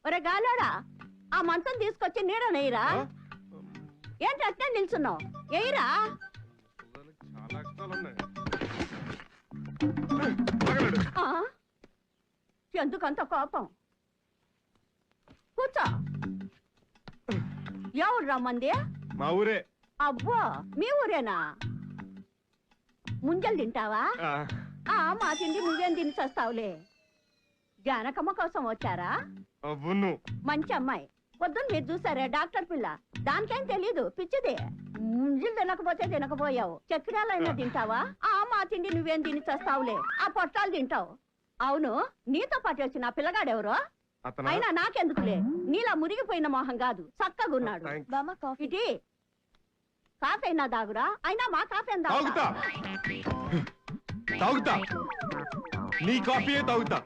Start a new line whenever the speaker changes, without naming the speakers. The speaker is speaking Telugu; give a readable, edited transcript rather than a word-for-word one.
ఒరే గాలోడా, ఆ మంచం తీసుకొచ్చి నీడ నెయ్యరా. ఏంటి అట్నే నిల్చున్నావు? ఎయిరా. ఎందుకంత కోపం? కూర్చో. ఎవరు రమ్మంది?
మా ఊరే.
అబ్బో, మీ ఊరేనా? ముంజలు తింటావా? మా తిండి నువ్వేం తిని చస్తావులే. జానకమ్మ కోసం వచ్చారా? మంచి అమ్మాయి. పొద్దున్న మీరు చూసారే డాక్టర్ పిల్ల, దానికేం తెలీదు, పిచ్చిది. ముంజలు తినకపోతే తినకపోయావు. చక్రాలైనా తింటావా? మా తిండి నువ్వేం తిని చస్తావులే. ఆ పొట్టాలు తింటావు. అవును, నీతో పాటు వచ్చిన ఆ పిల్లగాడెవరో? అయినా నాకెందుకులే, నీలా మురిగిపోయిన మొహం కాదు, చక్కగున్నాడు. ఇటీ కాఫీ అయినా దాగురా. అయినా మా కాఫీ
తాగుతా. నీ కాఫీయే తాగుతా.